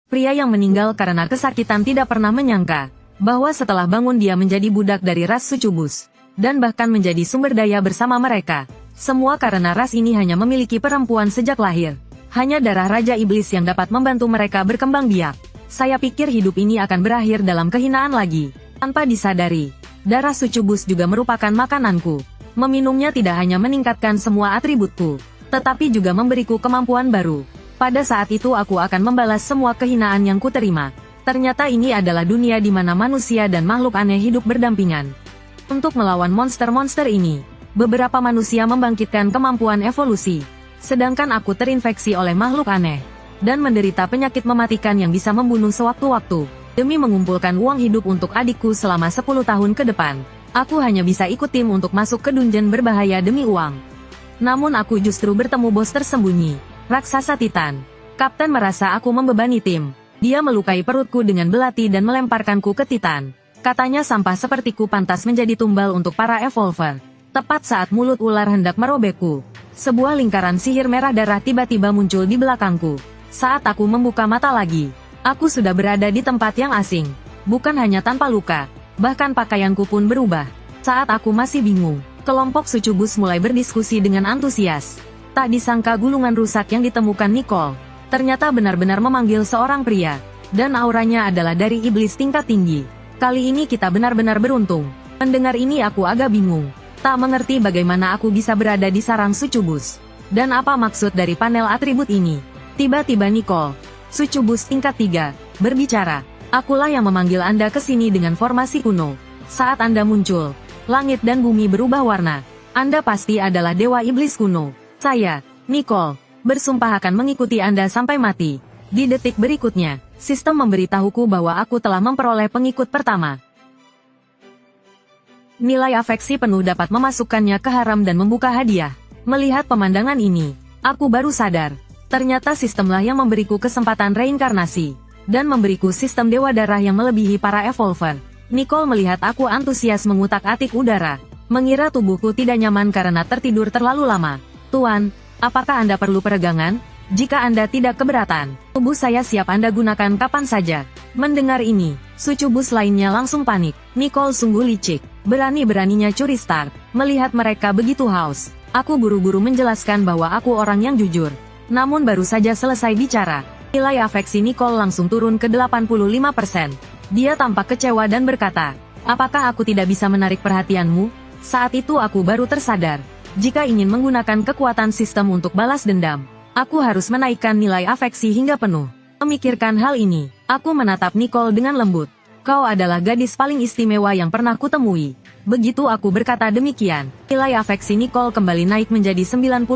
Pria yang meninggal karena kesakitan tidak pernah menyangka bahwa setelah bangun dia menjadi budak dari ras sucubus, dan bahkan menjadi sumber daya bersama mereka. Semua karena ras ini hanya memiliki perempuan sejak lahir. Hanya darah Raja Iblis yang dapat membantu mereka berkembang biak. Saya pikir hidup ini akan berakhir dalam kehinaan lagi. Tanpa disadari, darah sucubus juga merupakan makananku. Meminumnya tidak hanya meningkatkan semua atributku, tetapi juga memberiku kemampuan baru. Pada saat itu aku akan membalas semua kehinaan yang kuterima. Ternyata ini adalah dunia di mana manusia dan makhluk aneh hidup berdampingan. Untuk melawan monster-monster ini, beberapa manusia membangkitkan kemampuan evolusi. Sedangkan aku terinfeksi oleh makhluk aneh, dan menderita penyakit mematikan yang bisa membunuh sewaktu-waktu. Demi mengumpulkan uang hidup untuk adikku selama 10 tahun ke depan, aku hanya bisa ikut tim untuk masuk ke dungeon berbahaya demi uang. Namun aku justru bertemu bos tersembunyi, raksasa Titan. Kapten merasa aku membebani tim. Dia melukai perutku dengan belati dan melemparkanku ke Titan. Katanya sampah sepertiku pantas menjadi tumbal untuk para evolver. Tepat saat mulut ular hendak merobekku, sebuah lingkaran sihir merah darah tiba-tiba muncul di belakangku. Saat aku membuka mata lagi, aku sudah berada di tempat yang asing. Bukan hanya tanpa luka, bahkan pakaianku pun berubah. Saat aku masih bingung, kelompok sucubus mulai berdiskusi dengan antusias. Tak disangka gulungan rusak yang ditemukan Nicole ternyata benar-benar memanggil seorang pria, dan auranya adalah dari iblis tingkat tinggi. Kali ini kita benar-benar beruntung. Mendengar ini aku agak bingung. Tak mengerti bagaimana aku bisa berada di sarang sucubus. Dan apa maksud dari panel atribut ini? Tiba-tiba Nicole, sucubus tingkat 3, berbicara. Akulah yang memanggil Anda ke sini dengan formasi kuno. Saat Anda muncul, langit dan bumi berubah warna. Anda pasti adalah dewa iblis kuno. Saya, Nicole, bersumpah akan mengikuti Anda sampai mati. Di detik berikutnya, sistem memberitahuku bahwa aku telah memperoleh pengikut pertama. Nilai afeksi penuh dapat memasukkannya ke haram dan membuka hadiah. Melihat pemandangan ini, aku baru sadar. Ternyata sistemlah yang memberiku kesempatan reinkarnasi, dan memberiku sistem dewa darah yang melebihi para evolver. Nicole melihat aku antusias mengutak-atik udara, mengira tubuhku tidak nyaman karena tertidur terlalu lama. Tuan, apakah Anda perlu peregangan? Jika Anda tidak keberatan, tubuh saya siap Anda gunakan kapan saja. Mendengar ini, sucubus lainnya langsung panik. Nicole sungguh licik, berani-beraninya curi start. Melihat mereka begitu haus, aku buru-buru menjelaskan bahwa aku orang yang jujur. Namun baru saja selesai bicara, nilai afeksi Nicole langsung turun ke 85%. Dia tampak kecewa dan berkata, apakah aku tidak bisa menarik perhatianmu? Saat itu aku baru tersadar, jika ingin menggunakan kekuatan sistem untuk balas dendam, aku harus menaikkan nilai afeksi hingga penuh. Memikirkan hal ini, aku menatap Nicole dengan lembut. Kau adalah gadis paling istimewa yang pernah kutemui. Begitu aku berkata demikian, nilai afeksi Nicole kembali naik menjadi 90%.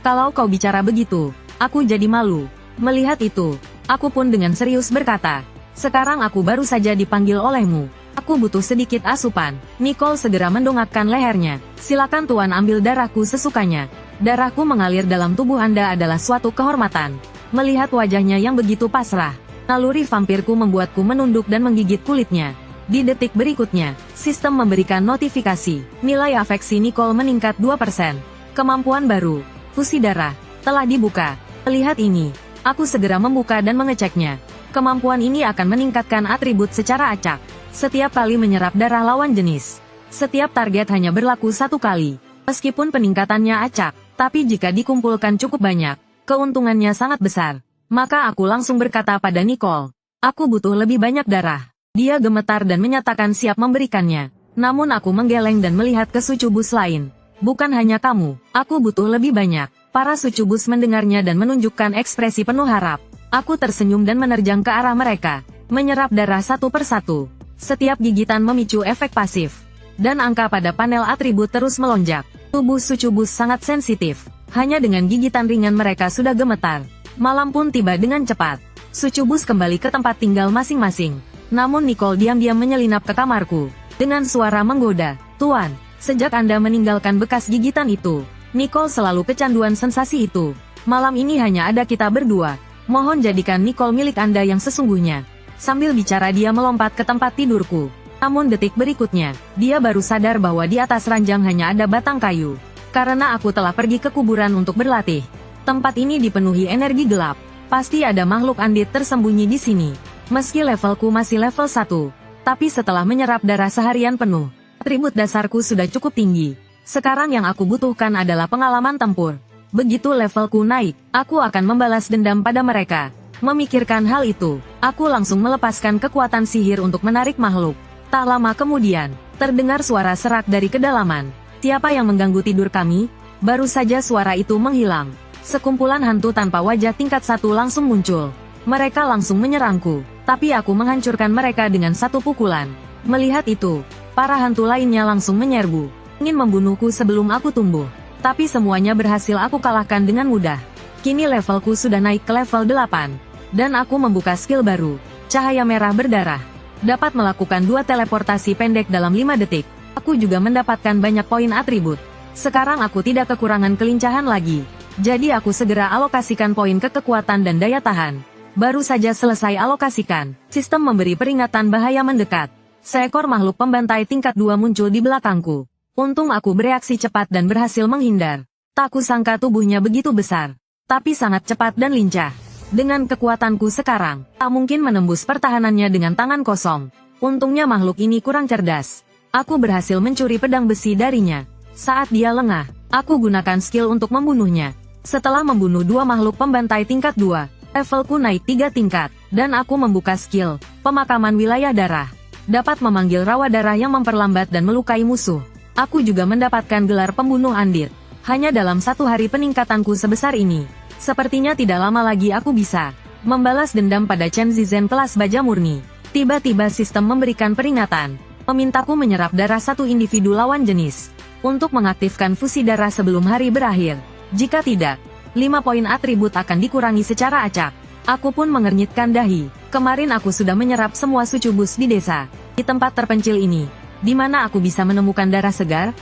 Kalau kau bicara begitu, aku jadi malu. Melihat itu, aku pun dengan serius berkata, sekarang aku baru saja dipanggil olehmu. Aku butuh sedikit asupan. Nicole segera mendongakkan lehernya. Silakan Tuan ambil darahku sesukanya. Darahku mengalir dalam tubuh Anda adalah suatu kehormatan. Melihat wajahnya yang begitu pasrah, naluri vampirku membuatku menunduk dan menggigit kulitnya. Di detik berikutnya, sistem memberikan notifikasi. Nilai afeksi Nicole meningkat 2%. Kemampuan baru, fusi darah, telah dibuka. Melihat ini, aku segera membuka dan mengeceknya. Kemampuan ini akan meningkatkan atribut secara acak. Setiap kali menyerap darah lawan jenis. Setiap target hanya berlaku 1 kali. Meskipun peningkatannya acak, tapi jika dikumpulkan cukup banyak, keuntungannya sangat besar. Maka aku langsung berkata pada Nicole, aku butuh lebih banyak darah. Dia gemetar dan menyatakan siap memberikannya. Namun aku menggeleng dan melihat ke sucubus lain. Bukan hanya kamu, aku butuh lebih banyak. Para sucubus mendengarnya dan menunjukkan ekspresi penuh harap. Aku tersenyum dan menerjang ke arah mereka, menyerap darah satu persatu. Setiap gigitan memicu efek pasif, dan angka pada panel atribut terus melonjak. Tubuh sucubus sangat sensitif. Hanya dengan gigitan ringan mereka sudah gemetar. Malam pun tiba dengan cepat. Sucubus kembali ke tempat tinggal masing-masing. Namun Nicole diam-diam menyelinap ke kamarku. Dengan suara menggoda, Tuan, sejak Anda meninggalkan bekas gigitan itu, Nicole selalu kecanduan sensasi itu. Malam ini hanya ada kita berdua. Mohon jadikan Nicole milik Anda yang sesungguhnya. Sambil bicara dia melompat ke tempat tidurku. Namun detik berikutnya, dia baru sadar bahwa di atas ranjang hanya ada batang kayu. Karena aku telah pergi ke kuburan untuk berlatih. Tempat ini dipenuhi energi gelap. Pasti ada makhluk andit tersembunyi di sini. Meski levelku masih level 1, tapi setelah menyerap darah seharian penuh, atribut dasarku sudah cukup tinggi. Sekarang yang aku butuhkan adalah pengalaman tempur. Begitu levelku naik, aku akan membalas dendam pada mereka. Memikirkan hal itu, aku langsung melepaskan kekuatan sihir untuk menarik makhluk. Tak lama kemudian, terdengar suara serak dari kedalaman. Siapa yang mengganggu tidur kami? Baru saja suara itu menghilang. Sekumpulan hantu tanpa wajah tingkat 1 langsung muncul. Mereka langsung menyerangku, tapi aku menghancurkan mereka dengan satu pukulan. Melihat itu, para hantu lainnya langsung menyerbu, ingin membunuhku sebelum aku tumbuh. Tapi semuanya berhasil aku kalahkan dengan mudah. Kini levelku sudah naik ke level 8. Dan aku membuka skill baru, cahaya merah berdarah. Dapat melakukan 2 teleportasi pendek dalam 5 detik. Aku juga mendapatkan banyak poin atribut. Sekarang aku tidak kekurangan kelincahan lagi. Jadi aku segera alokasikan poin ke kekuatan dan daya tahan. Baru saja selesai alokasikan, sistem memberi peringatan bahaya mendekat. Seekor makhluk pembantai tingkat 2 muncul di belakangku. Untung aku bereaksi cepat dan berhasil menghindar. Tak kusangka tubuhnya begitu besar, tapi sangat cepat dan lincah. Dengan kekuatanku sekarang, tak mungkin menembus pertahanannya dengan tangan kosong. Untungnya makhluk ini kurang cerdas. Aku berhasil mencuri pedang besi darinya. Saat dia lengah, aku gunakan skill untuk membunuhnya. Setelah membunuh 2 makhluk pembantai tingkat 2, levelku naik 3 tingkat, dan aku membuka skill pemakaman wilayah darah. Dapat memanggil rawa darah yang memperlambat dan melukai musuh. Aku juga mendapatkan gelar pembunuh andit. Hanya dalam 1 hari peningkatanku sebesar ini. Sepertinya tidak lama lagi aku bisa membalas dendam pada Chen Zizen kelas baja murni. Tiba-tiba sistem memberikan peringatan, memintaku menyerap darah 1 individu lawan jenis, untuk mengaktifkan fusi darah sebelum hari berakhir. Jika tidak, 5 poin atribut akan dikurangi secara acak. Aku pun mengernyitkan dahi. Kemarin aku sudah menyerap semua sucubus di desa. Di tempat terpencil ini, di mana aku bisa menemukan darah segar?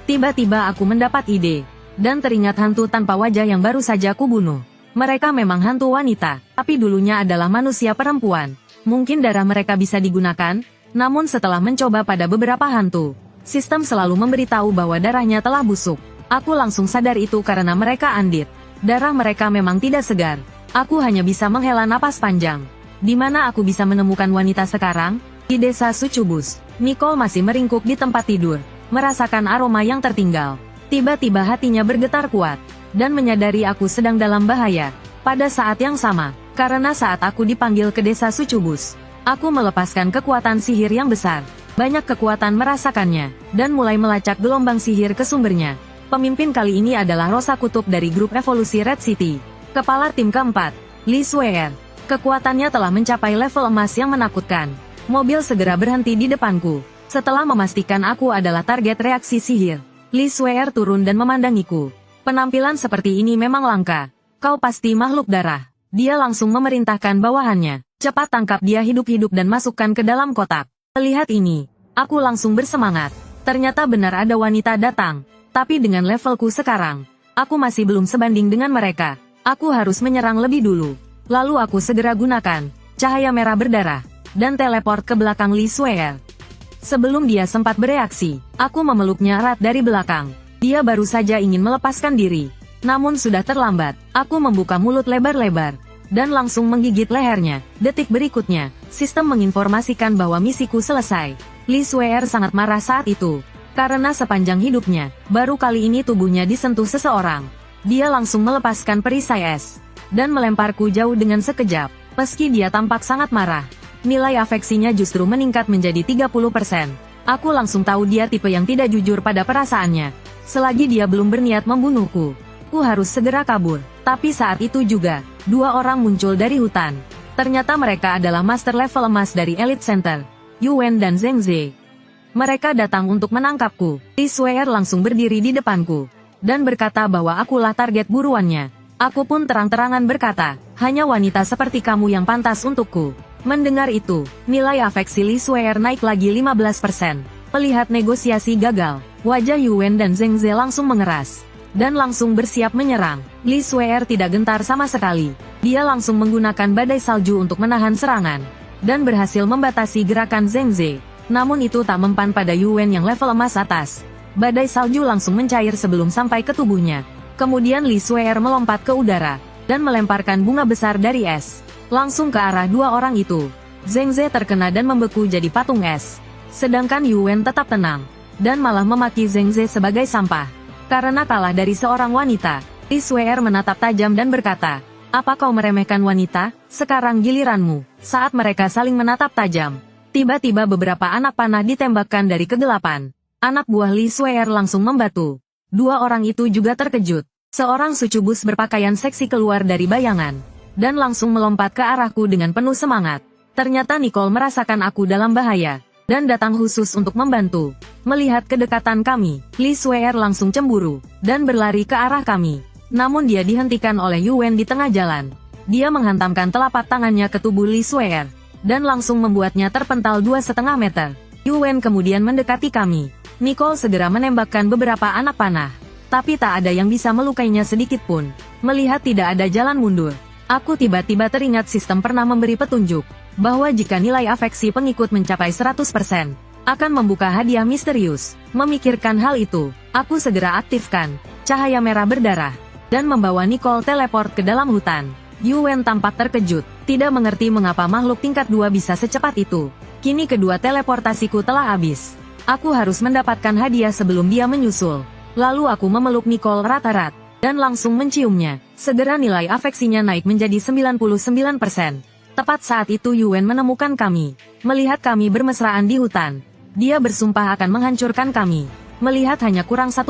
Tiba-tiba aku mendapat ide, dan teringat hantu tanpa wajah yang baru saja aku bunuh. Mereka memang hantu wanita, tapi dulunya adalah manusia perempuan. Mungkin darah mereka bisa digunakan, namun setelah mencoba pada beberapa hantu, sistem selalu memberitahu bahwa darahnya telah busuk. Aku langsung sadar itu karena mereka andit. Darah mereka memang tidak segar. Aku hanya bisa menghela napas panjang. Di mana aku bisa menemukan wanita sekarang? Di desa Sucubus. Nicole masih meringkuk di tempat tidur, merasakan aroma yang tertinggal. Tiba-tiba hatinya bergetar kuat, dan menyadari aku sedang dalam bahaya. Pada saat yang sama, karena saat aku dipanggil ke desa Sucubus, aku melepaskan kekuatan sihir yang besar. Banyak kekuatan merasakannya, dan mulai melacak gelombang sihir ke sumbernya. Pemimpin kali ini adalah Rosa Kutub dari grup evolusi Red City. Kepala tim keempat, Li Suer. Kekuatannya telah mencapai level emas yang menakutkan. Mobil segera berhenti di depanku. Setelah memastikan aku adalah target reaksi sihir, Li Suer turun dan memandangiku. Penampilan seperti ini memang langka. Kau pasti makhluk darah. Dia langsung memerintahkan bawahannya. Cepat tangkap dia hidup-hidup dan masukkan ke dalam kotak. Melihat ini, aku langsung bersemangat. Ternyata benar ada wanita datang. Tapi dengan levelku sekarang, aku masih belum sebanding dengan mereka. Aku harus menyerang lebih dulu. Lalu aku segera gunakan cahaya merah berdarah, dan teleport ke belakang Li Suer. Sebelum dia sempat bereaksi, aku memeluknya erat dari belakang. Dia baru saja ingin melepaskan diri. Namun sudah terlambat, aku membuka mulut lebar-lebar, dan langsung menggigit lehernya. Detik berikutnya, sistem menginformasikan bahwa misiku selesai. Li Suer sangat marah saat itu. Karena sepanjang hidupnya, baru kali ini tubuhnya disentuh seseorang. Dia langsung melepaskan perisai es, dan melemparku jauh dengan sekejap. Meski dia tampak sangat marah, nilai afeksinya justru meningkat menjadi 30%. Aku langsung tahu dia tipe yang tidak jujur pada perasaannya. Selagi dia belum berniat membunuhku, aku harus segera kabur. Tapi saat itu juga, 2 orang muncul dari hutan. Ternyata mereka adalah master level emas dari Elite Center, Yuan dan Zheng Ze. Mereka datang untuk menangkapku. Li Suer langsung berdiri di depanku, dan berkata bahwa akulah target buruannya. Aku pun terang-terangan berkata, hanya wanita seperti kamu yang pantas untukku. Mendengar itu, nilai afeksi Li Suer naik lagi 15%. Melihat negosiasi gagal, wajah Yuan dan Zheng Ze langsung mengeras, dan langsung bersiap menyerang. Li Suer tidak gentar sama sekali. Dia langsung menggunakan badai salju untuk menahan serangan, dan berhasil membatasi gerakan Zheng Ze. Namun itu tak mempan pada Yuan yang level emas atas. Badai salju langsung mencair sebelum sampai ke tubuhnya. Kemudian Li Suer melompat ke udara, dan melemparkan bunga besar dari es langsung ke arah dua orang itu. Zheng Ze terkena dan membeku jadi patung es. Sedangkan Yuan tetap tenang, dan malah memaki Zheng Ze sebagai sampah. Karena kalah dari seorang wanita, Li Suer menatap tajam dan berkata, "Apa kau meremehkan wanita? Sekarang giliranmu." Saat mereka saling menatap tajam, tiba-tiba beberapa anak panah ditembakkan dari kegelapan. Anak buah Li Suer langsung membatu. Dua orang itu juga terkejut. Seorang sucubus berpakaian seksi keluar dari bayangan, dan langsung melompat ke arahku dengan penuh semangat. Ternyata Nicole merasakan aku dalam bahaya, dan datang khusus untuk membantu. Melihat kedekatan kami, Li Suer langsung cemburu, dan berlari ke arah kami. Namun dia dihentikan oleh Yuan di tengah jalan. Dia menghantamkan telapak tangannya ke tubuh Li Suer, dan langsung membuatnya terpental 2,5 meter. Yuan kemudian mendekati kami. Nicole segera menembakkan beberapa anak panah, tapi tak ada yang bisa melukainya sedikit pun. Melihat tidak ada jalan mundur, aku tiba-tiba teringat sistem pernah memberi petunjuk, bahwa jika nilai afeksi pengikut mencapai 100%, akan membuka hadiah misterius. Memikirkan hal itu, aku segera aktifkan cahaya merah berdarah, dan membawa Nicole teleport ke dalam hutan. Yuan tampak terkejut, tidak mengerti mengapa makhluk tingkat 2 bisa secepat itu. Kini kedua teleportasiku telah habis. Aku harus mendapatkan hadiah sebelum dia menyusul. Lalu aku memeluk Nicole erat-erat, dan langsung menciumnya. Segera nilai afeksinya naik menjadi 99%. Tepat saat itu Yuan menemukan kami. Melihat kami bermesraan di hutan, dia bersumpah akan menghancurkan kami. Melihat hanya kurang 1%,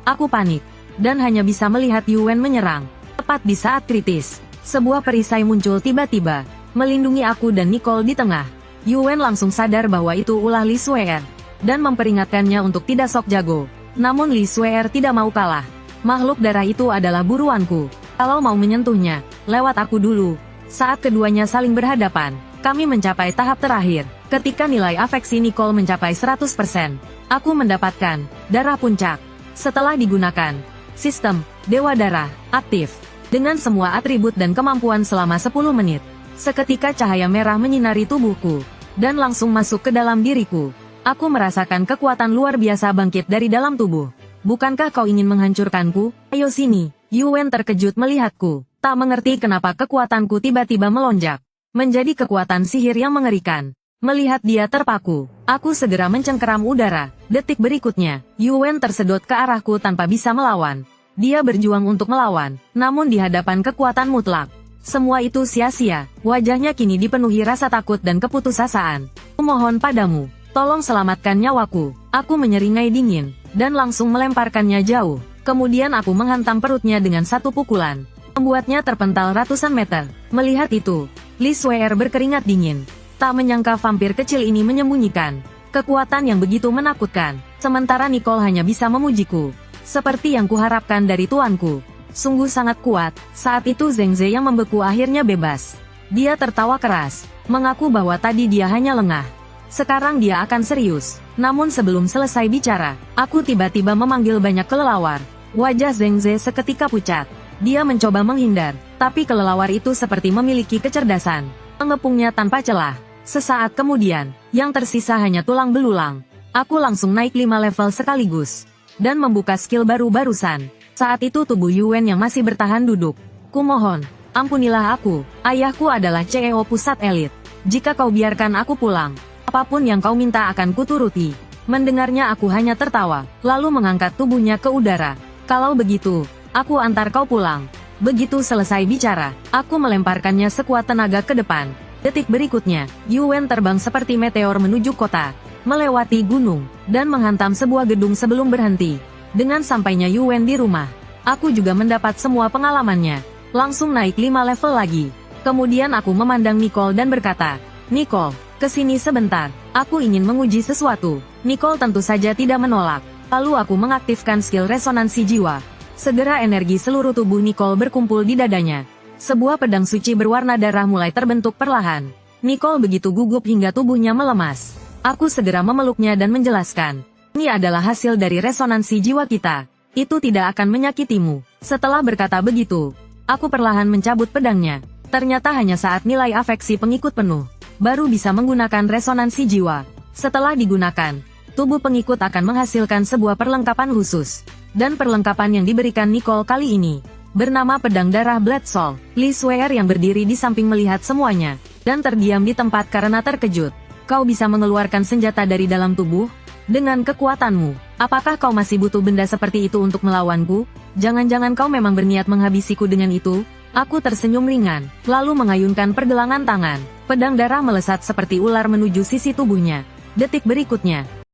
aku panik, dan hanya bisa melihat Yuan menyerang. Tepat di saat kritis, sebuah perisai muncul tiba-tiba, melindungi aku dan Nicole di tengah. Yuan langsung sadar bahwa itu ulah Li Suer, dan memperingatkannya untuk tidak sok jago. Namun Li Suer tidak mau kalah. Makhluk darah itu adalah buruanku. Kalau mau menyentuhnya, lewat aku dulu. Saat keduanya saling berhadapan, kami mencapai tahap terakhir. Ketika nilai afeksi Nicole mencapai 100%, aku mendapatkan darah puncak. Setelah digunakan, sistem Dewa Darah aktif, dengan semua atribut dan kemampuan selama 10 menit. Seketika cahaya merah menyinari tubuhku, dan langsung masuk ke dalam diriku. Aku merasakan kekuatan luar biasa bangkit dari dalam tubuh. Bukankah kau ingin menghancurkanku? Ayo sini. Yuan terkejut melihatku. Tak mengerti kenapa kekuatanku tiba-tiba melonjak menjadi kekuatan sihir yang mengerikan. Melihat dia terpaku, aku segera mencengkeram udara. Detik berikutnya, Yuan tersedot ke arahku tanpa bisa melawan. Dia berjuang untuk melawan, namun di hadapan kekuatan mutlak, semua itu sia-sia. Wajahnya kini dipenuhi rasa takut dan keputusasaan. Kumohon padamu, tolong selamatkan nyawaku. Aku menyeringai dingin, dan langsung melemparkannya jauh. Kemudian aku menghantam perutnya dengan satu pukulan, membuatnya terpental ratusan meter. Melihat itu, Li Suer berkeringat dingin. Tak menyangka vampir kecil ini menyembunyikan kekuatan yang begitu menakutkan. Sementara Nicole hanya bisa memujiku. Seperti yang kuharapkan dari tuanku. Sungguh sangat kuat. Saat itu Zheng Ze yang membeku akhirnya bebas. Dia tertawa keras, mengaku bahwa tadi dia hanya lengah. Sekarang dia akan serius. Namun sebelum selesai bicara, aku tiba-tiba memanggil banyak kelelawar. Wajah Zheng Ze seketika pucat. Dia mencoba menghindar, tapi kelelawar itu seperti memiliki kecerdasan, mengepungnya tanpa celah. Sesaat kemudian, yang tersisa hanya tulang belulang. Aku langsung naik 5 level sekaligus, dan membuka skill baru barusan. Saat itu tubuh Yuan yang masih bertahan duduk. Kumohon, ampunilah aku. Ayahku adalah CEO pusat elit. Jika kau biarkan aku pulang, apapun yang kau minta akan kuturuti. Mendengarnya aku hanya tertawa, lalu mengangkat tubuhnya ke udara. Kalau begitu, aku antar kau pulang. Begitu selesai bicara, aku melemparkannya sekuat tenaga ke depan. Detik berikutnya, Yuan terbang seperti meteor menuju kota, melewati gunung, dan menghantam sebuah gedung sebelum berhenti. Dengan sampainya Yuan di rumah, aku juga mendapat semua pengalamannya. Langsung naik 5 level lagi. Kemudian aku memandang Nicole dan berkata, "Nicole, kesini sebentar. Aku ingin menguji sesuatu." Nicole tentu saja tidak menolak. Lalu aku mengaktifkan skill resonansi jiwa. Segera energi seluruh tubuh Nicole berkumpul di dadanya. Sebuah pedang suci berwarna darah mulai terbentuk perlahan. Nicole begitu gugup hingga tubuhnya melemas. Aku segera memeluknya dan menjelaskan, "Ini adalah hasil dari resonansi jiwa kita. Itu tidak akan menyakitimu." Setelah berkata begitu, aku perlahan mencabut pedangnya. Ternyata hanya saat nilai afeksi pengikut penuh, baru bisa menggunakan resonansi jiwa. Setelah digunakan, tubuh pengikut akan menghasilkan sebuah perlengkapan khusus. Dan perlengkapan yang diberikan Nicole kali ini bernama pedang darah Blood Soul. Li Suer yang berdiri di samping melihat semuanya, dan terdiam di tempat karena terkejut. Kau bisa mengeluarkan senjata dari dalam tubuh? Dengan kekuatanmu, apakah kau masih butuh benda seperti itu untuk melawanku? Jangan-jangan kau memang berniat menghabisiku dengan itu? Aku tersenyum ringan, lalu mengayunkan pergelangan tangan. Pedang darah melesat seperti ular menuju sisi tubuhnya. Detik berikutnya,